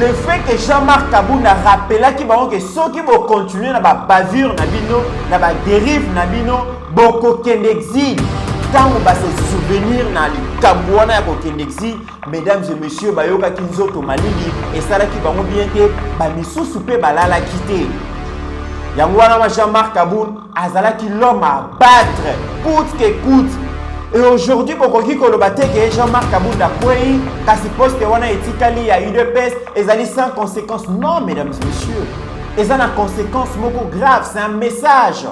Le fait que Jean-Marc Kabound a rappelé que ceux qui vont continuer à bavure, à dérive, beaucoup d'exil. Quand on va se souvenir dans les Kabouana et l'exil, mesdames et messieurs, Bayoka Kinzoto Malili, et ça qui va bien que Bamisou Soupé Balala quitté. Yangwana Jean-Marc Kabound, Azala qui l'homme à battre, coûte que coûte. Et aujourd'hui, beaucoup qui kolobate que Jean-Marc Kabound a pris, kasi poste wana etikali à UDPS, et ali sans conséquence. Non, mesdames et messieurs, et ça a conséquence beaucoup grave, c'est un message.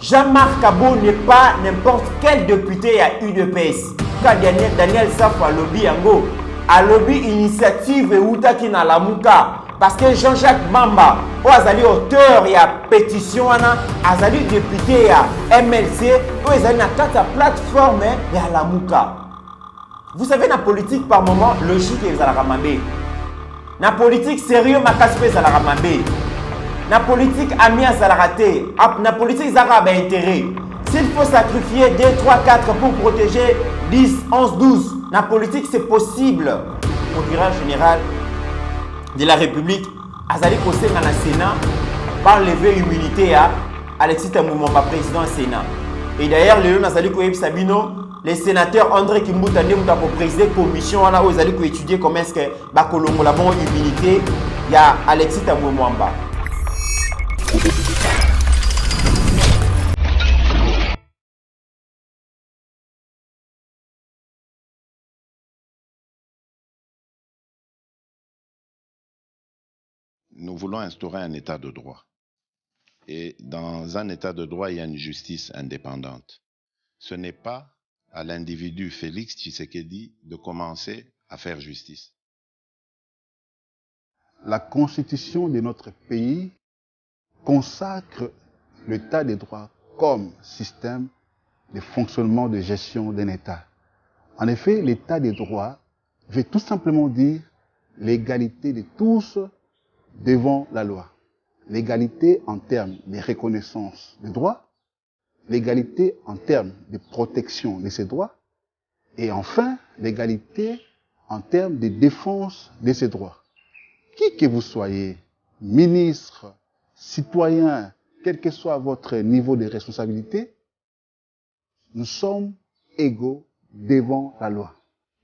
Jean-Marc Kabound n'est pas n'importe quel député à UDPS. Quand Daniel Safo a lobby yango, a lobby initiative et outaki na lamuka. Parce que Jean-Jacques Mamba, azali auteur et à pétition, azali député à MLC, azali na kata plateforme et à lamuka. Vous savez, la politique par moment, logique et la ramabé. La politique sérieux, ma casse à la ramabé. La politique ami à raté, la politique zara a intérêt. S'il faut sacrifier 2, 3, 4 pour protéger 10, 11, 12, la politique c'est possible. Au procureur général de la République, Azali Kosé dans le Sénat, par lever immunité à Alexis Tamboumamba, président du Sénat. Et d'ailleurs, le Azali Koyeb Sabino, les sénateurs André Kimboutane, pour présider la commission, on a étudié comment est-ce que Bakolongo la bonne immunité, il y a Alexis Tamboumamba. Nous voulons instaurer un état de droit. Et dans un état de droit, il y a une justice indépendante. Ce n'est pas à l'individu Félix Tshisekedi de commencer à faire justice. La constitution de notre pays consacre l'état de droit comme système de fonctionnement de gestion d'un État. En effet, l'état de droit veut tout simplement dire l'égalité de tous devant la loi. L'égalité en termes de reconnaissance des droits, l'égalité en termes de protection de ces droits, et enfin, l'égalité en termes de défense de ces droits. Qui que vous soyez, ministre, citoyen, quel que soit votre niveau de responsabilité, nous sommes égaux devant la loi.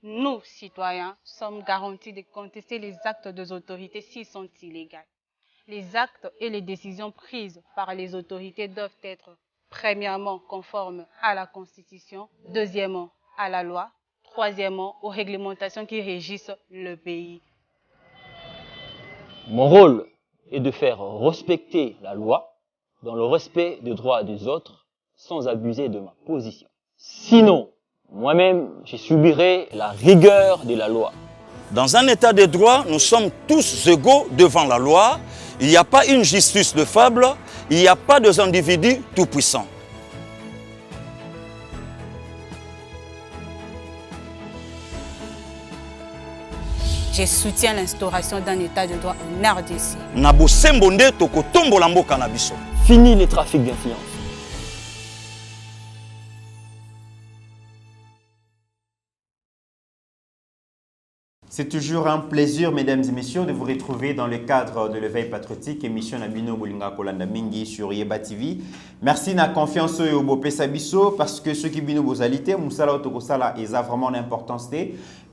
Nous, citoyens, sommes garantis de contester les actes des autorités s'ils sont illégaux. Les actes et les décisions prises par les autorités doivent être, premièrement, conformes à la Constitution, deuxièmement, à la loi, troisièmement, aux réglementations qui régissent le pays. Mon rôle est de faire respecter la loi dans le respect des droits des autres sans abuser de ma position. Sinon, moi-même, je subirai la rigueur de la loi. Dans un état de droit, nous sommes tous égaux devant la loi. Il n'y a pas une justice de fable, il n'y a pas des individus tout-puissants. Je soutiens l'instauration d'un état de droit en RDC. Fini les trafics d'influence. C'est toujours un plaisir, mesdames et messieurs, de vous retrouver dans le cadre de l'éveil patriotique, émission Nabino Bolinga Kolanda Mingi sur Yeba TV. Merci de la confiance au Bopé Sabiso parce que ceux qui bino bozalité, Moussala Otokosala, ils ont vraiment l'importance.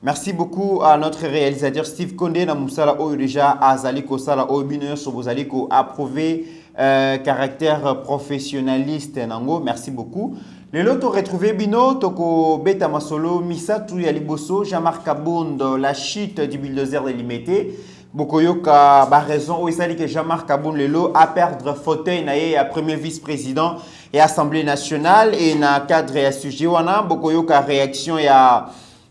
Merci beaucoup à notre réalisateur Steve Kondé, na Moussala Oyo déjà, à Zali Kosala, Oyo Bino, Sobozaliko, approuvé, caractère professionnaliste, Nango. Merci beaucoup. Le lot retrouvé Bino, Toko Beta Masolo, Misatu Yaliboso, Jean-Marc Kabound, la chute du bulldozer de Limité. Bokoyoka, ba raison, où il s'agit que Jean-Marc Kabound le lot a perdre fauteuil naé à premier vice-président et Assemblée nationale et na cadre et à sujet wana. Bokoyoka réaction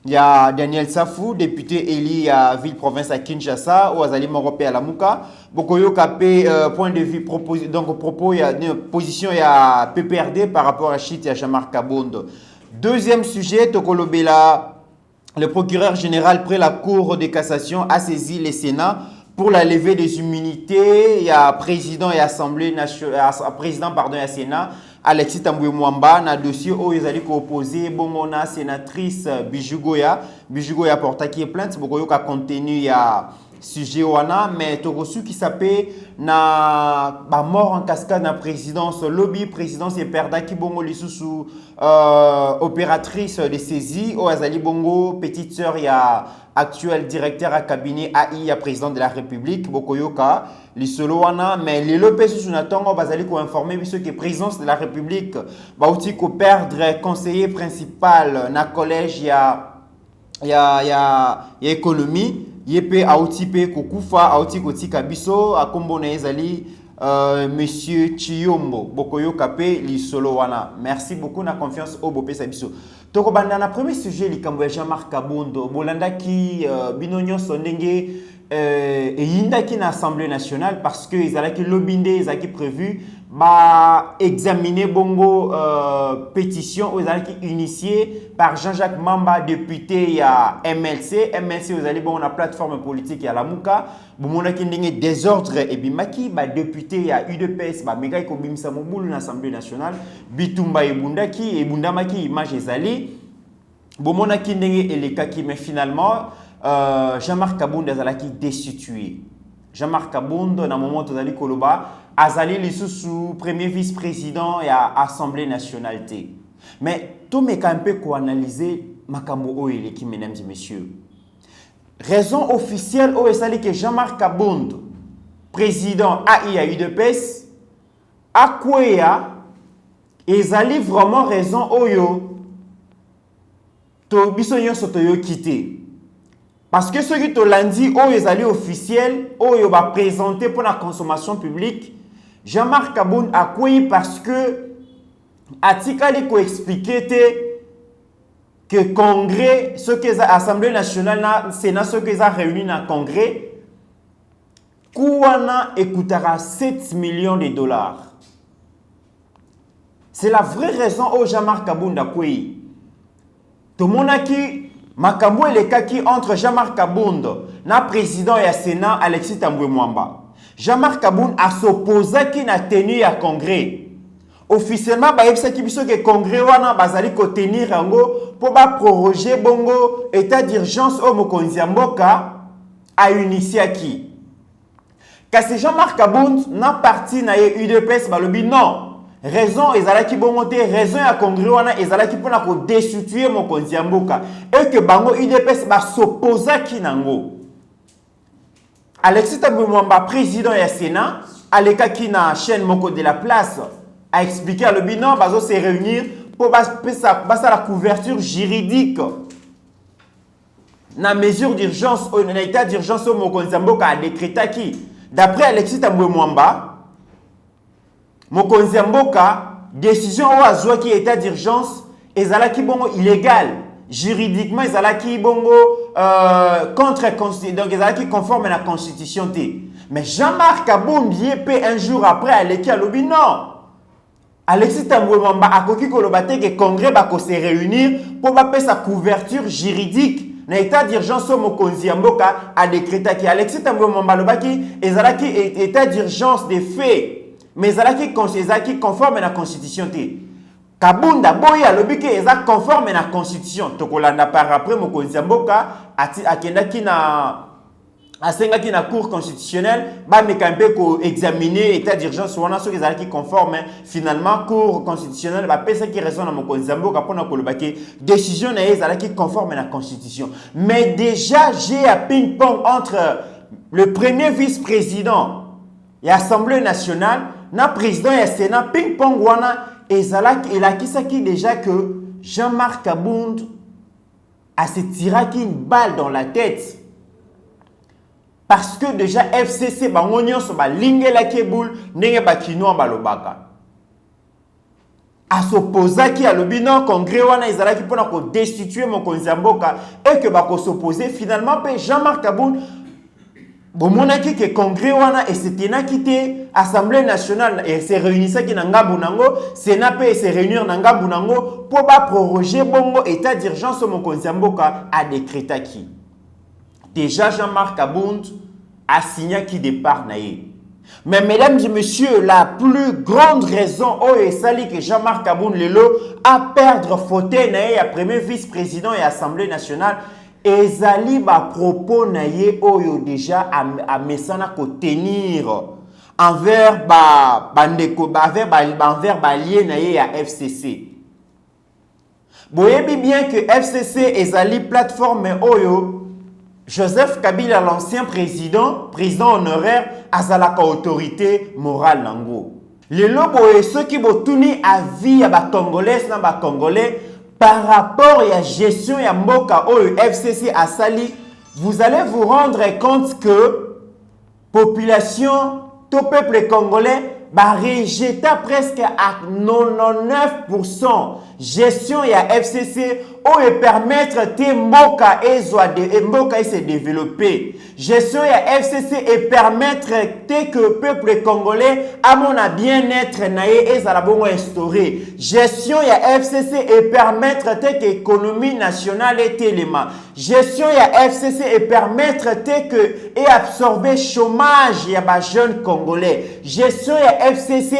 il y a Daniel Safou, député élu à ville-province à Kinshasa, ou Azali Moropé à Lamuka. Bokoyo Kapé, point de vue, donc propos, il y a une position, il y a PPRD par rapport à Chit et à Jean-Marc Kabound. Deuxième sujet, Tokolobela, le procureur général près la Cour de cassation a saisi le Sénat pour la levée des immunités. Il y a président et Assemblée nationale, président pardon, et Sénat. Alexis Tamboué Mwamba, na dossier où ils allaient opposé sénatrice Bijougoya porta qui est plainte, beaucoup de contenu il y a sujet wana mais tokosu qui s'appelle na ba mort en cascade na présidence lobby présidence et perdaki bongo lisusu opératrice de saisie au azali bongo petite sœur ya actuel directeur à cabinet AI ya président de la République bokoyoka lisolo wana mais les lopez sous natongo bazali ko informer biso que présidence de la République ba outi ko perdre conseiller principal na collège ya économie yepe auti pe kokufa auti kotika biso akombo na ezali monsieur Chiyombo bokoyoka pe lisolo wana. Merci beaucoup na confiance au bopesa biso. Toko banda na premier sujet likambo ya Jean-Marc Kabondo bolanda ki binonyo sondenge eyindaki na Assemblée nationale parce que ezalaki lobinde ezalaki prévu ba examiner bongo pétition ezalaki initiée par Jean-Jacques Mamba député ya MLC ezali bongo na plateforme politique ya Lamuka bomonaki ndenge désordre ebimaki ba député ya UDPS ba meka ko bimisa mobulu na Assemblée nationale bitumba ebundamaki image ezali bomonaki ndenge elekaki mais finalement Jean-Marc Kabondo azalaki destitué. Jean-Marc Kabondo na moment tozali koloba azali lisusu premier vice-président ya Assemblée nationale te. Mais tout me un peu ko analyser makambo oyeleki mesdames et messieurs. Raison officielle o esali que Jean-Marc Kabondo président AI à UDPS akweya ezali vraiment raison oyo to biso nyonso toyo quitter. Parce que ceux qui te l'ont dit, ils allaient officiel, ils va présenter pour la consommation publique. Jean-Marc Kabondo a quoi parce que Atikali ko expliqué que Congrès, ce que l'Assemblée nationale, Sénat, ce que a réuni dans le Congrès, Kouana écoutera 7 millions de dollars. C'est la vraie raison où Jean-Marc Kabondo a quoi. Tout le monde a qui makambo elekaki entre Jean-Marc Kabondo na président ya Sénat Alexis Tambwe Mwamba. Jean-Marc Kabondo a s'opposé qui na tenue ya congrès. Officiellement ba yebisaki biso ke congrès wana bazali ko tenir yango po ba proroger bongo état d'urgence au mokonzi ya mboka a initiaki. Kasi Jean-Marc Kabondo na parti na ye UDPS balobi non. Raison ezalaki bongote raison ya congrès wana ezalaki pona ko destituer mokonzi ya mboka et que bango UDPS ba s'opposaki nango. Alexis Tambwe Mwamba président ya Sénat alekaki na chaîne moko de la place a expliqué à le bilan bazo se réunir pour basa la couverture juridique na mesure d'urgence au état d'urgence au mokonzi ya mboka a décrétaki d'après Alexis Tambwe Mwamba mokonzi ya mboka décision ou azwa ki état d'urgence ezalaki bongo illégal juridiquement ezalaki bongo contre donc ezalaki conforme à la constitution té. Mais Jean-Marc Kabondo yepé un jour après aleki alobi non. Alexis Tambwe Mwamba akoki koloba te que congrès ba ko se réunir pour ba pe sa couverture juridique na état d'urgence au mokonzi ya mboka a décrétaki Alexis Tambwe Mwamba lobaki ezalaki état d'urgence des faits. Mais ezalaki conforme à la constitution té. Kabunda boy alobi ke eza conforme à la constitution. Tokolanda par après mokonzi ya mboka akendaki na asengaki na cour constitutionnelle ba mekampe ko examiner état d'urgence wana so ezalaki conforme finalement cour constitutionnelle ba pesa ki raison na mokonzi ya mboka pona koloba ke décision na ezalaki conforme à la constitution. Mais déjà j'ai un ping-pong entre le premier vice-président et l'Assemblée nationale na président et Sénat ping-pong wana elakisaki déjà que Jean-Marc Kabondo a se tiraki une balle dans la tête parce que déjà FCC bango nyonso ba lingelaki boule ndenge bakinoa balobaka a s'opposaki à l'obino congrès wana ezalaki pona ko destituer mokonzi ya mboka et que bako s'opposer finalement pe Jean-Marc Kabondo bomonaki que congrès wana et c'était na quitté Assemblée nationale et se réunissaki na ngambu nango Sénat pe se réunir na ngambu nango pour ba proroger bongo état d'urgence au mokonzi ya mboka a décrétaki. Déjà Jean-Marc Kabondo a signé qui départ na ye. Mais mesdames et messieurs, la plus grande raison que Jean-Marc Kabondo lelo a perdre fauteuil na ye ya premier vice-président et Assemblée nationale ezali ba propos na ye oyo déjà a mesana ko tenir envers bandeko envers ballié na ye ya FCC. Boyebi bien que FCC ezali plateforme oyo Joseph Kabila, l'ancien président honoraire, azalaka autorité morale nango. Les lobo ceux qui botuni à vie à ba congolais na ba congolais par rapport à la gestion ya mboka oyo FCC asali, vous allez vous rendre compte que population tout peuple congolais ba rejeta presque à 99% gestion ya FCC ou permettre te mboka mboka se développer. Gestion ya FCC et permettre te que peuple congolais à mon bien-être naé ezala bongo instauré. Gestion ya FCC et permettre te que économie nationale est élément. Gestion ya FCC et permettre te que et absorber chômage ya ba jeunes congolais. Gestion ya FCC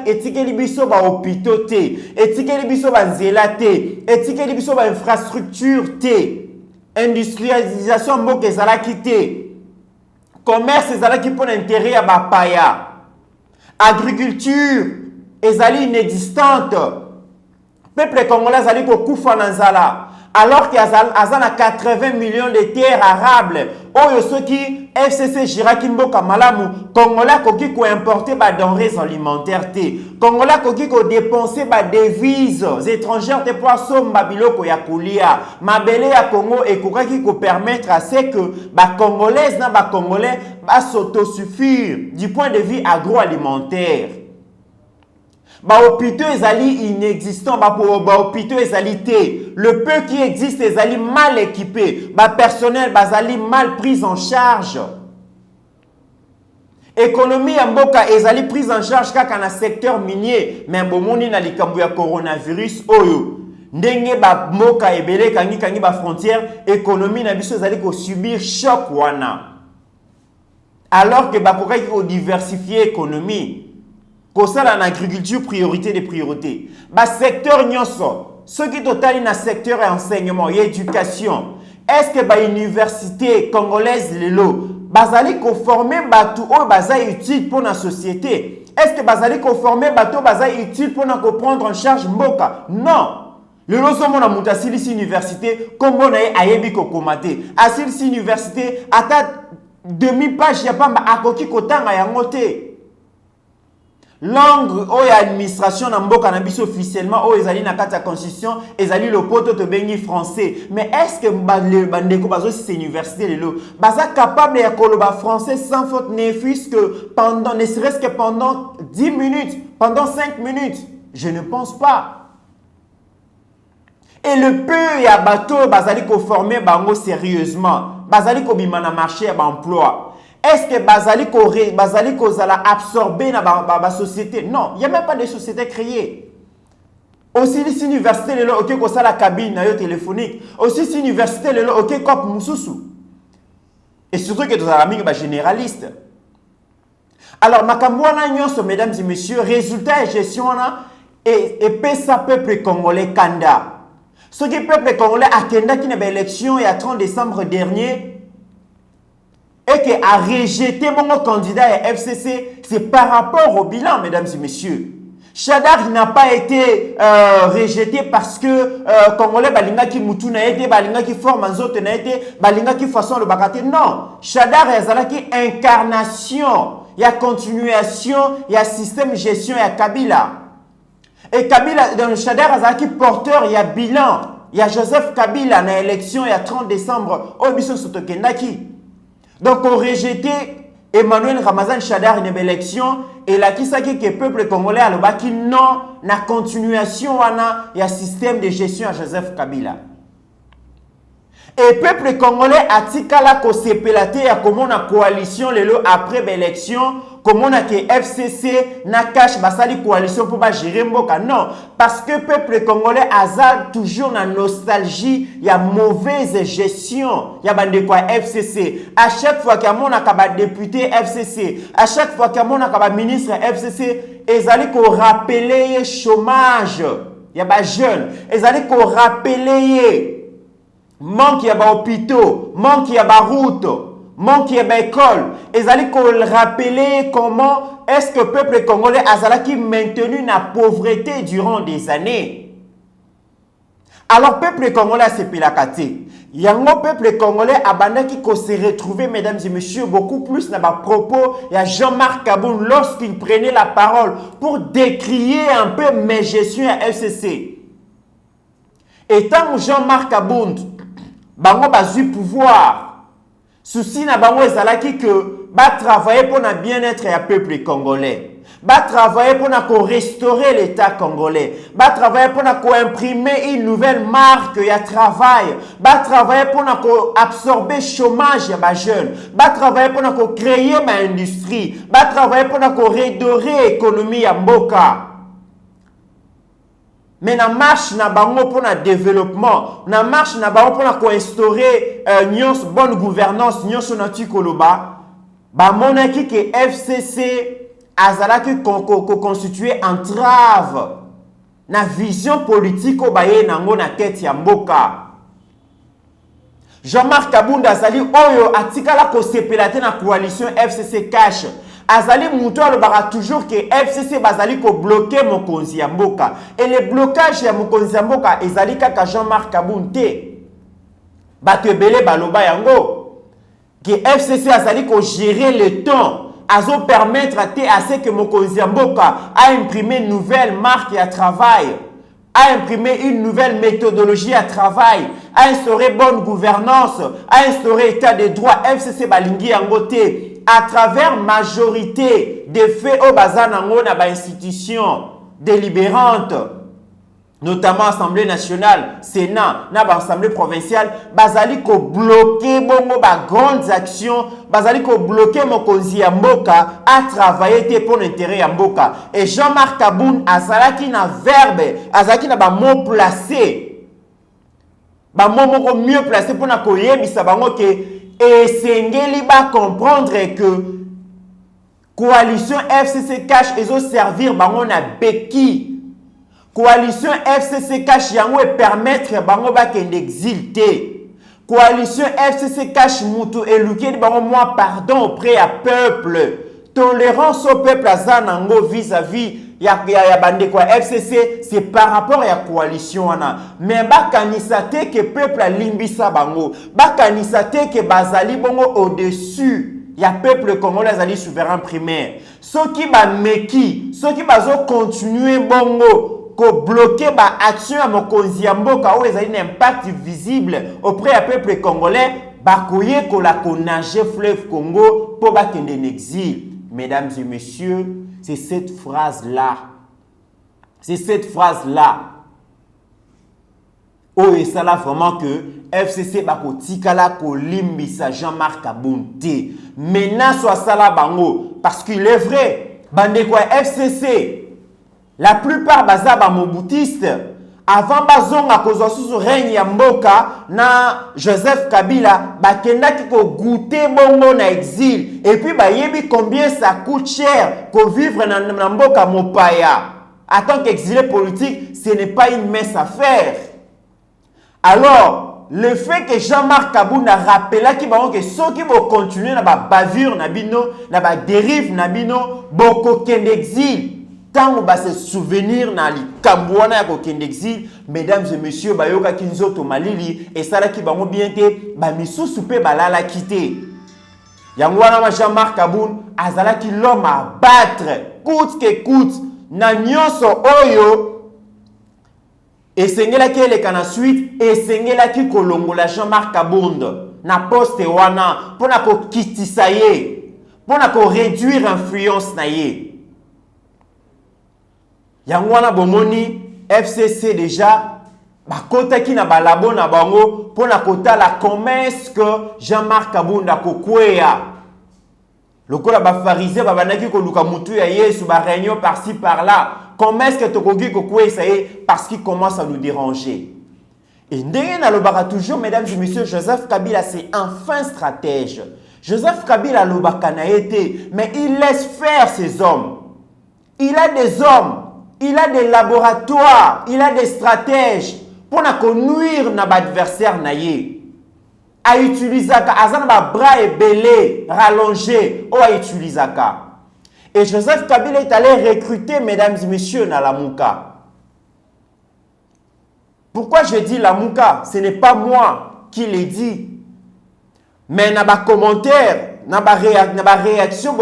etikeli biso ba hôpitaux te, etikeli biso ba nzela te, etikeli biso ba infrastructure te, industrialisation mboka ezalaki te, commerce ezalaki pour l'intérêt ya bapaya, agriculture ezali inexistante, peuple congolais ezali kokufa na nzala. Alors qu'il y a 80 millions de terres arables, oyo soki FCC Jiraki Mboka Malamu, Congolais koki ko importer ba denrées alimentaires te, Congolais koki ko dépenser ba devises étrangères te pour somba biloko ya kolia, mabele ya Congo et kokaki ko permettre à ce que ba Congolaises na ba Congolais ba s'autosuffire du point de vue agroalimentaire. Ba hôpitaux ezali inexistant, ba hôpitaux ezali te. Le peu qui existe ezali mal équipé, ba personnel bazali mal pris en charge. Économie ya mboka ezali prise en charge kaka na secteur minier, mais bomoni na likambo ya coronavirus oyo. Ndenge ba mboka ebele kangi ba frontière, économie na biso ezali ko subir choc wana. Alors que ba kokaki ko diversifier économie. Kosala en agriculture, priorité des priorités. Ba secteur nyonso, ceux qui totali na secteur enseignement et éducation, est-ce que ba université congolaise lelo bazali ko former batu o baza utile pour la société? Est-ce que bazali ko former batu baza utile pour na ko prendre en charge mboka? Non. Lelo somo na mutasili si université kombo na ayebi ko komate. Asili si université ata demi page ya pamba akoki kotanga yango te. Langue ou administration na mboka na biso officiellement ou ezali na kati ya constitution ezali le poto to bengi français, mais est-ce que bandeko bazo si université lelo baza capable ya koloba français sans faute ne fût-ce que pendant ne serait-ce que pendant 10 minutes, pendant 5 minutes? Je ne pense pas. Et le peu ya bateau bazali ko former bango sérieusement, bazali ko bima na marché ya emploi. Est-ce que bazali ko zala absorber na ba société? Non, il n'y a même pas de société créée. Aussi les universités lelo OK ko sala cabine na yo téléphonique. Aussi les universités lelo OK cop mususu. Et surtout que tous amis ba généralistes. Alors makambo na nyonso mesdames et messieurs, résultat et gestion na et pesa peuple congolais kanda. Ce qui peuple congolais a kenda qui na ba élection il y a 30 décembre dernier. Et qui a rejeté mon candidat à FCC, c'est par rapport au bilan, mesdames et messieurs. Chadar n'a pas été rejeté parce que Congolais balinga qui moutou n'a été, balinga qui forme en zote n'a été, balinga qui façon le bakate. Non, Chadar est qui incarnation, il y a continuation, il y a système gestion, il y a Kabila. Et Kabila, dans le Chadar est qui porteur, il y a bilan, il y a Joseph Kabila dans l'élection, il y a 30 décembre, au biso Sotokendaki. Donc, on rejeté Emmanuel Ramazan Chadar une élection et là qui sait que le peuple congolais a le baki non na continuation il y a système de gestion à Joseph Kabila. Et le peuple congolais a tikala ko sepelate ya comment na coalition lelo après l'élection comment na que FCC na cache basali coalition pour ba gérer mboka. Non, parce que le peuple congolais a toujours na nostalgie, il y a mauvaise gestion, il y a bande quoi FCC. À chaque fois qu'il y a mon akaba député FCC, à chaque fois qu'il y a mon akaba ministre FCC, ezali ko rappeler chômage, il y a ba jeune, ezali ko rappeler manque ya ba hôpitaux, manque ya ba route, manque ya ba école. Ezali ko rappeler comment est-ce que le peuple congolais azalaki maintenu na pauvreté durant des années. Alors peuple congolais a sepelakate. Yango peuple congolais abandaki ko se retrouver, mesdames et messieurs, beaucoup plus na ba propos ya Jean-Marc Kaboun lorsqu'il prenait la parole pour décrier un peu mes gestions à FCC. Étant Jean-Marc Kaboun, bango bazui pouvoir, souci na bango ezalaki que ba travailler pour na bien-être ya peuple congolais. Va travailler pour restaurer l'État congolais. Va travailler pour imprimer une nouvelle marque de travail. Va travailler pour absorber le chômage des jeunes. Va travailler pour créer une industrie. Va travailler pour redorer l'économie à Mboka. Mais na marche na bango pour le développement, na marche na bango pour instaurer une bonne gouvernance, nyonso na tikoloba, ba monaki que FCC azalaki constituer entrave na vision politique au baye nango na tête ya mboka. Jean-Marc Kabunda azali oyo atikala ko sepelate na coalition FCC cash. Azali muto alobaka toujours que FCC bazali ko bloquer mokonzi ya mboka. Et le blocage ya mokonzi ya mboka ezali kaka Jean-Marc Kabunde. Bato ebele baloba yango que FCC azali ko gérer le temps. Azo permettre à ce que mokonzi ya mboka a imprimé une nouvelle marque à travail, a imprimé une nouvelle méthodologie à travail, a instauré bonne gouvernance, a instauré état de droit. FCC balingi yangote à travers majorité des faits au bazar nango na ba institution délibérante, notamment Assemblée nationale, Sénat, na ba Assemblée provinciale, bazali ko bloquer bongo ba grandes actions, bazali ko bloquer mokonzi ya mboka à travailler pour l'intérêt ya mboka. Et Jean-Marc Kaboun azalaki na verbe, azalaki na ba mot placé. Ba mot moko mieux placé pour na koyebisa bango ke esengeli ba comprendre que coalition FCC cash ezo servir bango na beki. Coalition FCC cash yango et permettre bango ba kende exilté. Coalition FCC cash mutu eluki bango moi pardon auprès à peuple. Tolérance au peuple azanango vis-à-vis ya bande quoi FCC, c'est par rapport à la coalition wana. Mais ba kanisate que peuple a limbisa bango. Ba kanisate que bazali bongo au-dessus. Ya peuple congolais azali souverain primaire. Ceux qui ba meki, ceux qui bazo continuer bongo ko bloquer ba action à mokonzi ya mboka où ezali un impact visible auprès du peuple congolais, bakoye ko la konager fleuve Congo pour ba kende en exil. Mesdames et messieurs, c'est cette phrase là. C'est cette phrase là. Oh et ça là vraiment que FCC bako tikala ko limbisa Jean-Marc Kabunde. Maintenant soit ça là bango parce qu'il est vrai bande quoi FCC la plupart baza ba mobutistes avant bazonga kozwa susu règne ya mboka na Joseph Kabila bakendaki ko goûter bongo na exil et puis bayebi combien ça coûte cher ko vivre na mboka mopaya. En tant qu'exilé politique, ce n'est pas une mince affaire. Alors, le fait que Jean-Marc Kaboun a rappelé que ceux qui vont continuer na ba bavure na bino, na ba dérive na bino, boko kende exil. Tant on va se souvenir na li kambouana ya kokende exil, mesdames et messieurs, bayoka kinzoto malili et ça là qui bango bien te ba misusu pe balala kité. Yangwana ma Jean-Marc Kaboun azala ki l'homme à battre coûte que coûte na nyonso oyo esengela ki eleka na suite esengela ki kolongola Jean-Marc Kaboun na poste wana pona ko kitisa ye pona ko réduire influence na ye. Yangwana bomoni FCC déjà bakotaki na balabo na bango pona kotala comment est-ce que Jean-Marc Kabunda kokwea lokola ba pharisien babanaki ko luka mutu ya Yesu ba réunion par-ci par-là. Comment est-ce que tokoki kokwea ça est parce qu'il commence à nous déranger. Et ndenge na lobaka toujours mesdames et messieurs, Joseph Kabila c'est un fin stratège. Joseph Kabila lobaka na été mais il laisse faire ses hommes. Il a des hommes. Il a des laboratoires, il a des stratèges pour nuire na adversaire na ye. A utilisaka azana ba bras ébélés, rallongés, ou a utilisaka. Et Joseph Kabila est allé recruter, mesdames et messieurs, na Lamuka. Pourquoi je dis Lamuka? Ce n'est pas moi qui l'ai dit. Mais dans les commentaires, dans les réactions,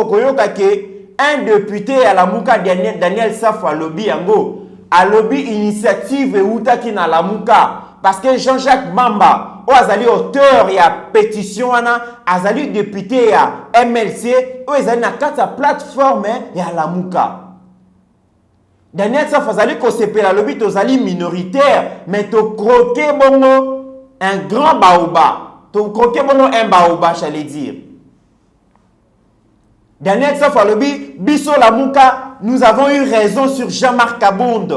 un député à Lamuka, Daniel Safo, a lobby initiative et na Lamuka. Parce que Jean-Jacques Mamba, est auteur et pétition, est député à MLC, est na la plateforme à Lamuka. Daniel Safo azali kosepe la lobby tozali minoritaire, mais to croquer bongo un grand baoba. To croquer bongo un baoba, j'allais dire. Daniel Safo lobby biso Lamuka, nous avons eu raison sur Jean-Marc Kabound.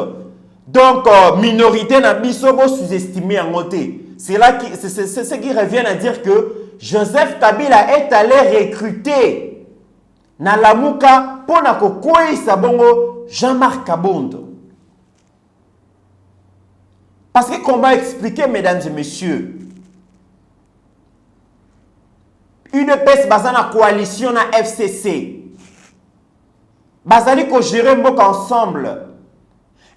Donc minorité na biso bo sous-estimé en côté. C'est ce qui revient à dire que Joseph Kabila est allé recruter na Lamuka pour na kokoi sabongo Jean-Marc Kabound. Parce que qu'on va expliquer, mesdames et messieurs, UDPS basée na coalition na FCC. Basali ko gérer mbok ensemble.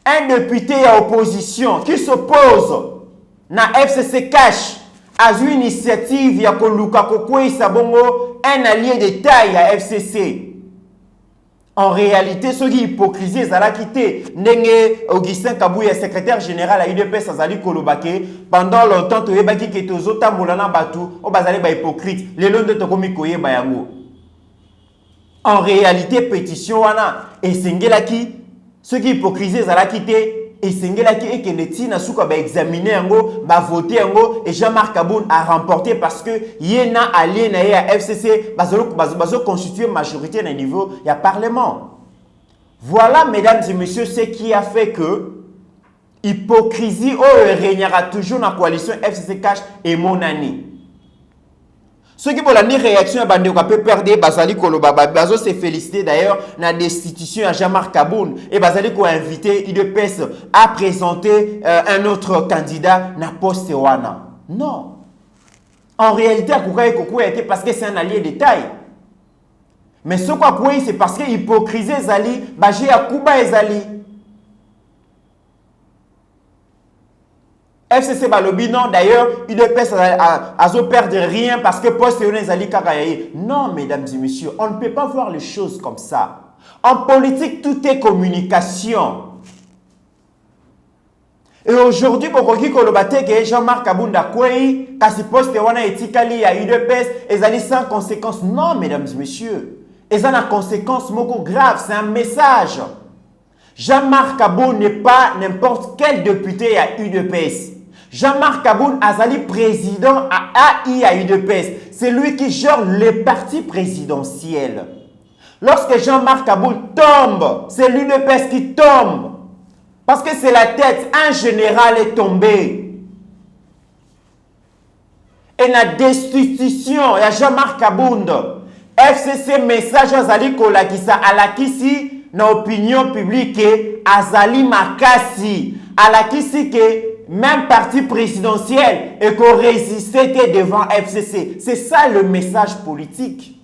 Un député à opposition qui s'oppose na FCC cash a une initiative ya koluka kokoi sabongo un allié de taille à FCC. En réalité, ce qui est hypocrisie, c'est la quitté. Nenge Augustin Kabouya, secrétaire général à UDPS, Azali Kolobake, pendant longtemps, tu es baki qui est aux autres moulana batou, au bazali ba hypocrite, les longs de Tokomi Koye Bayango. En réalité, pétition wana, et Sengelaki, ce qui est hypocrisie, c'est la quitté. Et Sengelaki et Keneti n'a souka ba examiner ango, ba voter ango, et Jean-Marc Kabound a remporté parce que yena allié na à FCC, bazo constituer majorité na niveau ya parlement. Voilà, mesdames et messieurs, ce qui a fait que hypocrisie régnera toujours dans la coalition FCC Cash et Monani. Ceux qui ont la réaction à Bande peut perdre, Bazali Koloba, Bazo s'est félicité d'ailleurs dans la destitution à Jean-Marc Kabound et Bazali a invité UDPS à présenter un autre candidat na poste wana. Non. En réalité, Akoukaï Koko a été parce que c'est un allié de taille. Mais ce quoi c'est parce que hypocrisie Zali, Bagé Akouba et Zali. FCC Balobi, non, d'ailleurs, il ne peut pas perdre rien parce que poste Zali Karayaye. Non, mesdames et messieurs, on ne peut pas voir les choses comme ça. En politique, tout est communication. Et aujourd'hui, Bokoki Kolobate, Jean-Marc Kabound Akwei, kasi poste wana etikali à UDPS, ezali sans conséquence. Non, mesdames et messieurs. Et ça a une conséquence moko grave, c'est un message. Jean-Marc Kabound n'est pas n'importe quel député à UDPS. Jean-Marc Kabound Azali, président à AI à UDPS. C'est lui qui gère les partis présidentiels. Lorsque Jean-Marc Kabound tombe, c'est l'UDPS qui tombe. Parce que c'est la tête, un général est tombé. Et la destitution, il y a Jean-Marc Kabound. FCC message Azali Kolakisa Alakisi, na opinion publique, Azali Makasi, Alakisi que même parti présidentiel et qu'on résistait devant FCC. C'est ça le message politique.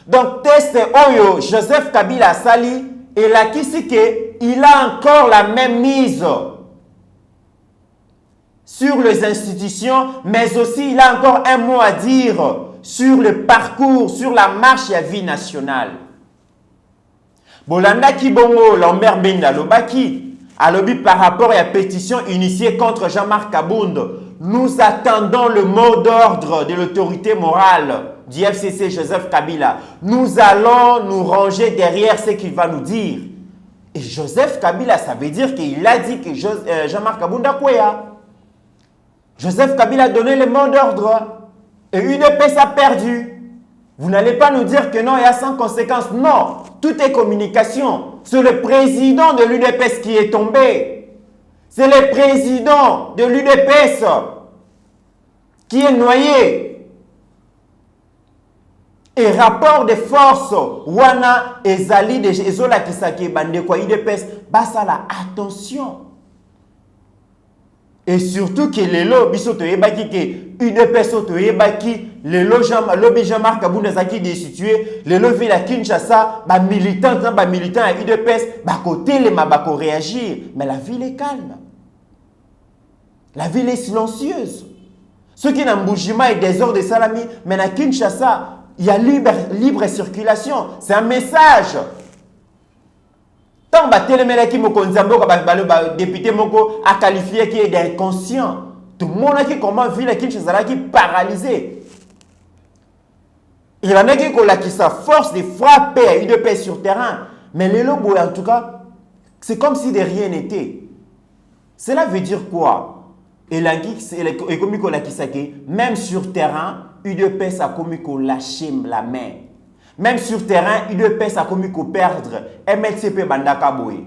Donc, test Oyo, Joseph Kabila Sali, et là, il a encore la même mise sur les institutions, mais aussi il a encore un mot à dire sur le parcours, sur la marche à vie nationale. Bolanda Kibongo, Lambert Benda Lobaki, à lobby par rapport à la pétition initiée contre Jean-Marc Kabound. Nous attendons le mot d'ordre de l'autorité morale du FCC Joseph Kabila. Nous allons nous ranger derrière ce qu'il va nous dire. Et Joseph Kabila, ça veut dire qu'il a dit que Jean-Marc Kabound a quoi? Joseph Kabila a donné le mot d'ordre. Et UDPS a perdu. Vous n'allez pas nous dire que non, il y a sans conséquence. Non, tout est communication. C'est le président de l'UDPS qui est tombé. C'est le président de l'UDPS qui est noyé. Et rapport de force, Wana et Zali de Ezola Kisaki Bandekwa UDPS, basala, attention. Et surtout que lelo biso to yebaki que UDPS to yebaki lelo lobi Jean-Marc Kabunda zaki destitué lelo ville à Kinshasa ba militant à UDPS ba côté les mabako réagir, mais la ville est calme. La ville est silencieuse. Ceux qui n'ont bougement et désordre de Salami, mais à Kinshasa, il y a libre circulation. C'est un message. Tant que Télémélaki Mokonzambo, le député Moko a qualifié qui est d'inconscient. Tout le monde a qui comment ville à Kinshasa qui est paralysé. Il y en a qui sa force de frapper à UDPS sur terrain. Mais les lobos, en tout cas, c'est comme si de rien n'était. Cela veut dire quoi? Et même sur terrain, UDPS a commis qu'on lâche la main. Même sur terrain, UDPS a commis qu'on perdre MLCP Bandaka Boé.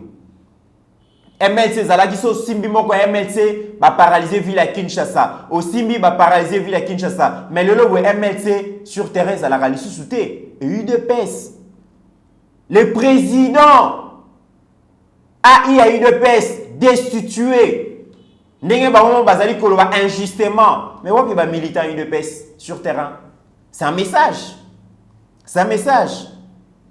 MLC Zalagiso Simbi Moko MLC va paralyser ville à Kinshasa. Au Simbi va paralyser ville à Kinshasa. Mais le logo MLC sur terrain, ça l'a réalisé sous thé. Et UDPS. Le président a eu à UDPS destitué. Ndenge ba bazali koloba injustement. Mais wapi ba militant UDPS sur terrain. C'est un message. C'est un message.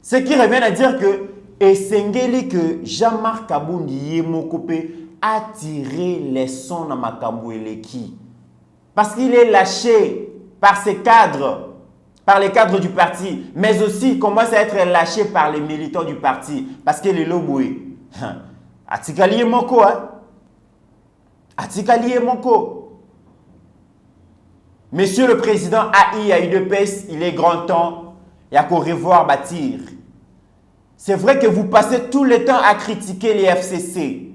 Ce qui revient à dire que Esengeli que Jean-Marc Kabundi Yemokopé a tiré les sons dans Makambo Eleki. Parce qu'il est lâché par ses cadres, par les cadres du parti, mais aussi il commence à être lâché par les militants du parti. Parce que les loboués. Atikali Yemoko, hein? Atikali Yemoko. Monsieur le Président AI à UDPS, il est grand temps. Il y a qu'au revoir bâtir. C'est vrai que vous passez tout le temps à critiquer les FCC.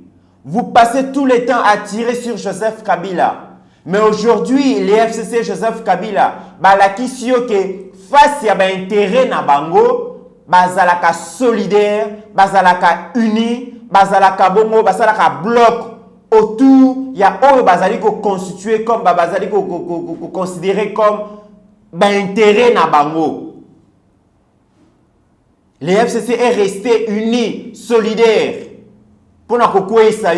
Vous passez tout le temps à tirer sur Joseph Kabila. Mais aujourd'hui, les FCC Joseph Kabila, la question que face à l'intérêt na bango, bazalaka solidaire, bazalaka uni, bazalaka bongo, bazalaka bloc autour, il y a eux bazali ko constitué comme bazali ko considéré comme intérêt na bango. Les FCC est resté unis, solidaires pour nous couper ça.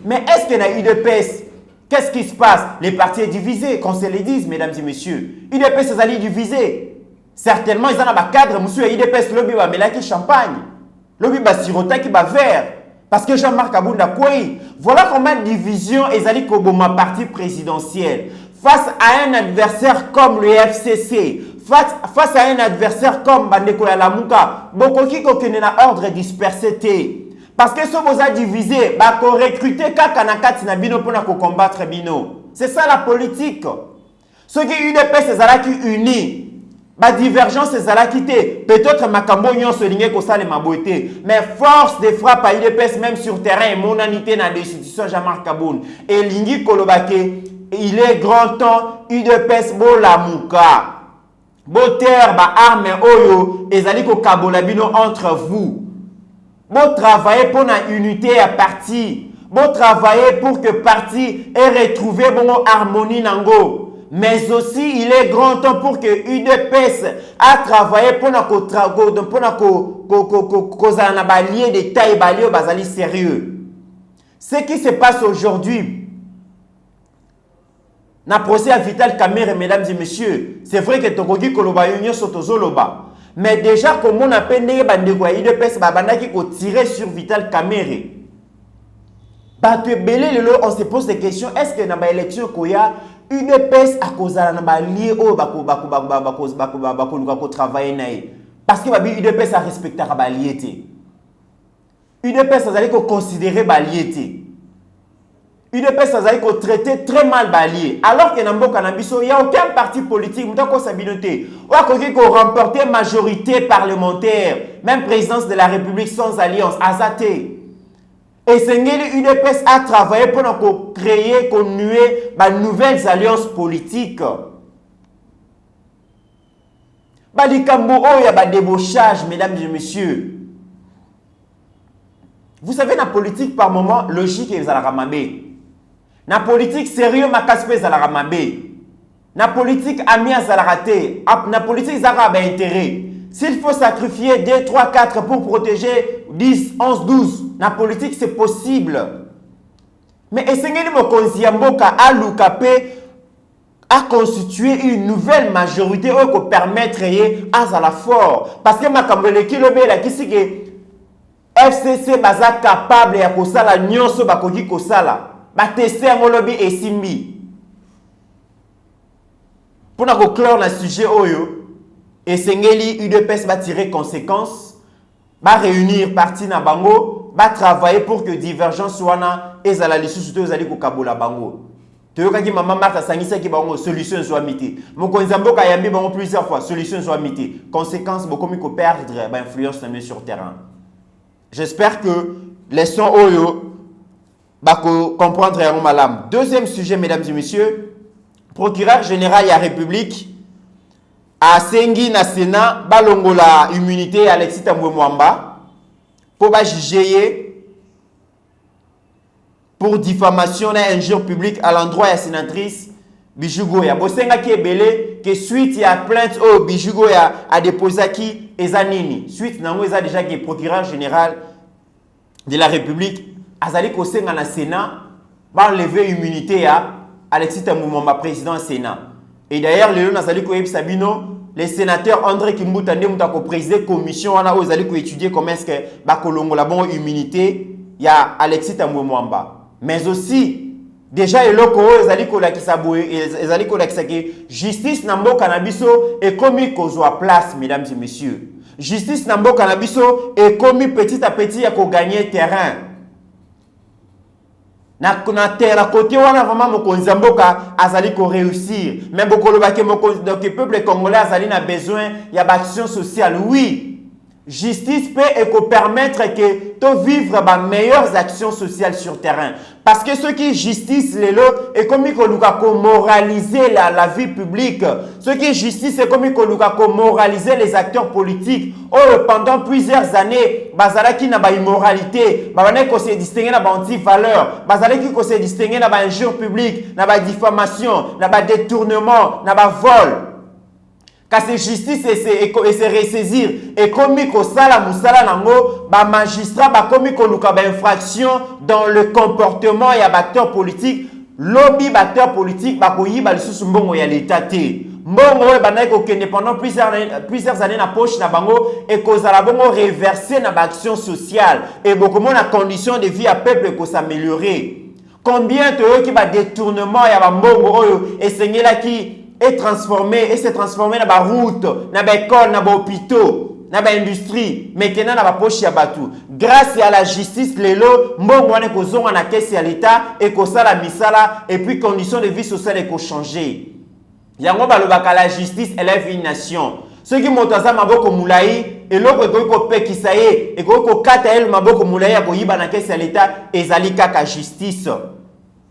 Mais est-ce qu'il y a UDPS? Qu'est-ce qui se passe? Les partis sont divisés, qu'on se le dise, mesdames et messieurs. UDPS est allé diviser. Certainement, ils ont un cadre, monsieur, UDPS, lobby va mêler champagne. Lobby va sirota qui va vert. Parce que Jean-Marc Kabunda quoi? Voilà combien de divisions ils allaient comme ma parti présidentiel. Face à un adversaire comme le FCC, face à un adversaire comme Bandeko Yalamuka, Bokoki Kokenena ordre dispersé. Parce que si vous avez divisé, vous recruter Kakanakati Nabino pour combattre Bino. C'est ça la politique. Ceux qui UDPS, c'est qui unis. La divergence, c'est qui peut-être Makambo Nyon se ligne comme ça les maboité. Mais force de frappe à UDPS, même sur terrain, monanité dans la destitution Jean-Marc Kaboun. Et Lingi Kolobake, il est grand temps, UDPS Bolamuka. Boter ba arme oyo ezali ko kabolabino entre vous. Bon travailler pour la unité à parti. Bon travailler pour que parti ait retrouvé bon harmonie nango. Mais aussi il est grand temps pour que UDPS a travaillé pour na na balier de taille balier bazali sérieux. Ce qui se passe aujourd'hui na procès à Vital Kamerhe, mesdames et messieurs, c'est vrai que Tokogi Koloba Union Sotozoloba. Mais déjà, comme on appelle les bandegwa, UDPS babandaki ko tirer sur Vital Kamerhe. On se pose des questions. Est-ce que dans l'élection koya UDPS a causé na balié o bako travailler naï? Parce que babi UDPS a respecté la baliété. UDPS a considéré baliété. UDPS a traité très mal Balié. Alors que dans le Canabiso, il n'y a aucun parti politique qui a remporté majorité parlementaire, même présidence de la République sans alliance, Azaté. Et Sengeli UDPS a travaillé pour créer, nuer de nouvelles alliances politiques. Balikambo, il y a des débauchage, mesdames et messieurs. Vous savez, dans la politique, par moment, logique et Zalamabé. Na politique sérieux makaspe zalara mabe. Na politique ami zalarate. Na politique zara ba intérêt. S'il faut sacrifier 2, 3, 4 pour protéger 10, 11, 12, na politique c'est possible. Mais esengeli mokonzi ya mboka aluka pe a constitué une nouvelle majorité qui permettre à la fort. Parce que makambo lekilobe la kisi que FCC baza capable ya kosala nyonso bakoki kosala. Ba tester ngolobi esimbi. Pour na ko clore na sujet oyo, esengeli UDPS va tirer conséquence, va réunir parti na bango, va travailler pour que divergence wana ezala lisusu to ezali ko kabola bango. Toyokaki maman Martha sangisa ki bango solution soit mité. Mokonzi mboka yambi bango plusieurs fois solution soit mité. Conséquence bokomi ko perdre ba influence na sur terrain. J'espère que les sons oyo ba comprendre yango malam. Deuxième sujet mesdames et messieurs, procureur général ya République a sengi na Sénat balongola immunité Alexis Tambwe Mwamba pour ba juger pour diffamation et injure publique à l'endroit de la sénatrice Bijougoya. Bosenga ki ebele que suite ya plainte au Bijougoya a déposé qui ezanini. Suite nango eza déjà qui procureur général de la République azali kosenga na Sénat va enlever immunité à Alexis Tambwe Mwamba président Sénat. Et d'ailleurs le nazali ko Sabino les sénateurs André Kimbuta ndemuta ko présider commission wana ozali ko étudier comment est-ce que ba kolongo la bon immunité ya Alexis Tambwe Mwamba. Mais aussi, déjà, eloko ezali kolakisa boye, ezali kolakisa que justice na mboka na biso est commis kozwa place, mesdames et messieurs. Justice na mboka na biso est commis petit à petit à ko gagner terrain. Na terre côté wana vraiment mokonzi mboka azali ko réussir. Même bokolo ba ke mokonzi donc le peuple congolais azali na besoin ya action sociale. Oui. Justice peut permettre que tu vivre les meilleures actions sociales sur terrain. Parce que ce qui est justice, est comme qu'on moraliser la vie publique. Ce qui est justice, c'est comme qu'on moraliser les acteurs politiques. Or, pendant plusieurs années, bazala qui n'a pas immoralité, bazala qui se distinguer na anti-valeur, bazala qui se distinguer na injure publique, na diffamation, na détournement, na vol. Car c'est justice et c'est ressaisir. Et comme ko sala musala nango, ba magistrat ba comme ko luka ba infraction dans le comportement ya acteur politique, lobby acteur politique ba ko yiba lisusu mbongo ya l'état te. Mbongo ba na ko kende pendant plusieurs années na poche na bango et ko zala bongo reverser na ba action sociale et beaucoup na condition de vie à peuple ko s'améliorer. Combien de qui ba détournement ya ba mbongo oyo esengela ki et s'est transformé dans la route, dans l'école, dans l'hôpital, dans l'industrie, maintenant dans la poche ya batu. Grâce à la justice, lelo, mbongo wane kozonga na caisse ya l'État et kosala misala et puis conditions de vie sociale et ko changer. Yango balobaka la justice élève une nation. Ceux qui montaza maboko moulayi et loko ko pekisa ye et ko kata el maboko moulayi ko yiba na caisse ya l'État ezali kaka justice.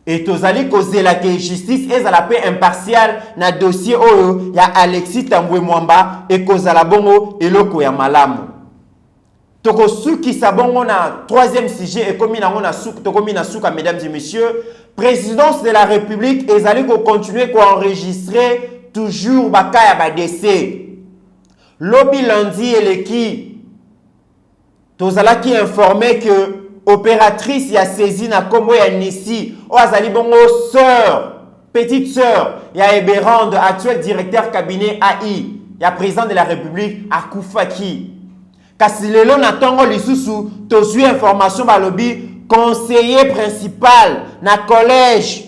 Et tozali kozela que justice ezala pe impartial na dossier oyo ya Alexis Tambwe Mwamba et kozala bongo eloko ya malamu. Toko suki sa bongo na troisième sujet et komi nango na souk tokomi na souka mesdames et messieurs, présidence de la République ezali ko continuer ko enregistrer toujours bakaya ba décès. Lobby lundi eleki tozala qui informé que opératrice y a saisi na kombo ya Nissi o azali bongo sœur, petite sœur ya Eberande, actuel directeur cabinet AI ya président de la République akufaki. Kasi lelo na tongo lisusu tozui information balobi conseiller principal na collège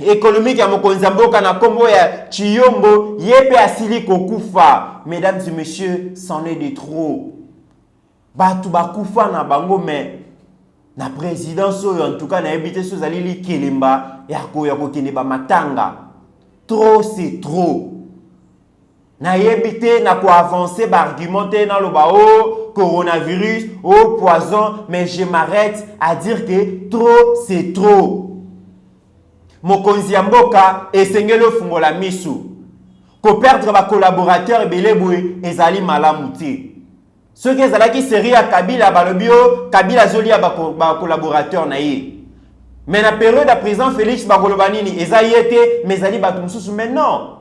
économique ya mokonzi mboka na kombo ya Chiyombo yepe asili kokufa. Mesdames et messieurs, c'en est de trop. Batu bakufa na bango mais na présidence en tout cas na habité sous alili kelemba ya ko kende ba matanga. Trop c'est trop. Na habité na ko avancer ba argumenter dans le bao coronavirus au poison mais je m'arrête à dire que trop c'est trop. Mokonzi mboka esengelo fungola misu. Ko perdre ba collaborateur belebwe ezali malamu te. Ceux qui sont série à Kabila, Balobio, Kabila Zoli a collaborateur naïe. Mais la période à président Félix Bagolobanini, ils ont été, mais ils ont maintenant.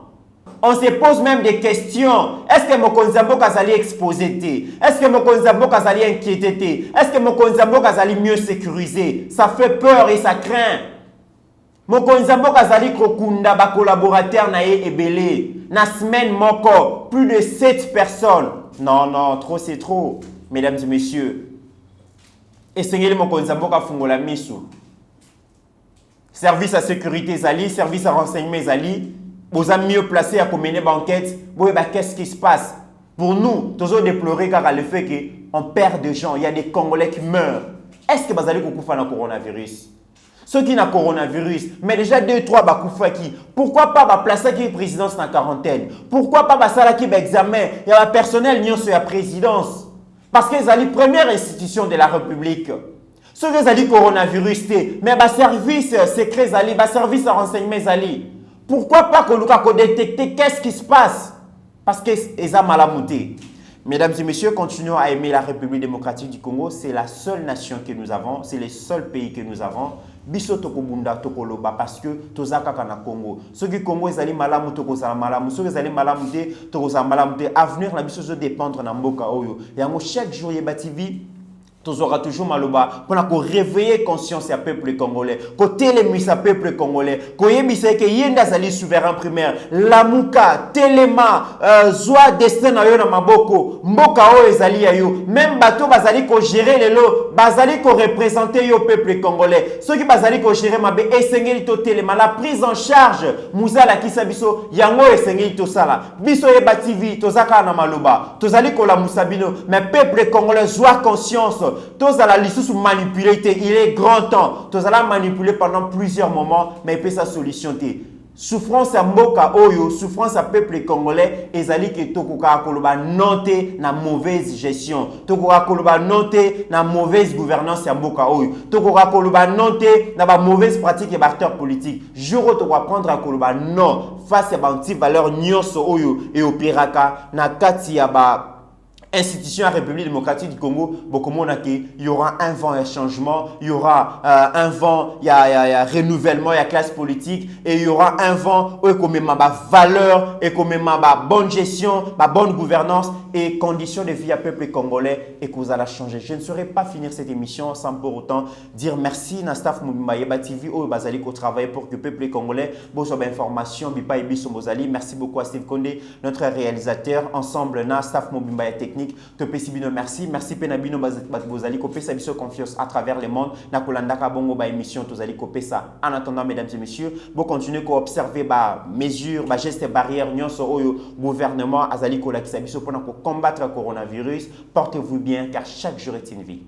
On se pose même des questions. Est-ce que mokonzi mboka azali exposé te? Est-ce que mokonzi mboka azali inquiété te? Est-ce que mokonzi mboka azali mieux sécurisé? Ça fait peur et ça craint. Mokonzi mboka azali kokunda ba collaborateur na ye ebele. Na semaine moko, plus de 7 personnes. Non, non, trop c'est trop. Mesdames et messieurs. Et sengeli mokonzi mboka fungola misu. Service à sécurité zali, service à renseignement zali. Vous êtes mieux placé à mener l'enquête. Qu'est-ce qui se passe? Pour nous, toujours déplorer car le fait qu'on perd des gens, il y a des Congolais qui meurent. Est-ce que vous allez couper le coronavirus? Ceux qui n'ont coronavirus, mais déjà 2-3 bakoufa qui. Pourquoi pas placer qui présidence en quarantaine? Pourquoi pas ça qui examen? Il y a un personnel ni sur la présidence. Parce qu'ils sont la première institution de la République. Ceux qui ont dit coronavirus, mais le service secret, le service de renseignement, pourquoi pas qu'on détecter qu'est-ce qui se passe? Parce qu'ils ont malamouté. Mesdames et messieurs, continuons à aimer la République démocratique du Congo. C'est la seule nation que nous avons. C'est le seul pays que nous avons. Biso tokobunda tokoloba parce que tozaka kana Congo. Ceux qui Congo ils allaient malamu tokozala malamu. Ceux qui allaient malamouté tokozala malamouté. Avenir la biso se dépendre na mboka oyo. Yango chaque jour Yeba TV. Tu auras toujours maloba pour réveiller conscience à peuple congolais, côté les mis à peuple congolais, koyebisa que yenda zali souverain primaire, lamuka, telema, zwa destin na yo na maboko, mboka o ezali ya yo, même bateau bazali ko gérer les lots, bazali ko représenter yo peuple congolais, ceux qui bazali ko gérer mabe esengeli to telema, la prise en charge, muzala kisa biso, yango esengeli to sala, biso Yeba TV, tozaka na maloba, tozali ko la musabino, mais peuple congolais zwa conscience. Tous à la liste manipulé, il est grand temps. Tous à la manipuler pendant plusieurs moments, mais il peut sa solution. Souffrance à Mboka Oyo, souffrance à peuple congolais, ezali que tokoka koloba noté na mauvaise gestion. Tokoka koloba noté na mauvaise gouvernance à Mboka Oyo. Tokoka koloba noté na ba mauvaise pratique et acteurs politiques. Jour où tu vas prendre à koloba non face à banti valeur nyonso Oyo et opéraka na kati ya ba institution à la République démocratique du Congo, il y aura un vent de changement, il y aura un vent, il y a renouvellement, il y a classe politique, et il y aura un vent où il y a valeur, et comme bonne gestion, bonne gouvernance et conditions de vie à peuple congolais et que vous allez changer. Je ne saurais pas finir cette émission sans pour autant dire merci à staff Mobimba Yeba TV où bazali ko travailler pour que le peuple congolais besoin d'informations, bipa ebi somozali. Merci beaucoup à Steve Kondé, notre réalisateur, ensemble na staff Mobimba technique. Topesibino merci, merci Penabino Bozali Kopesa biso confiance à travers le monde. Na kolandaka bongo ba émission tozali kopesa. En attendant mesdames et messieurs, vous continuez à observer ba mesures, ba gestes barrières nyonso oyo gouvernement azali ko lakisa biso pour combattre le coronavirus. Portez-vous bien car chaque jour est une vie.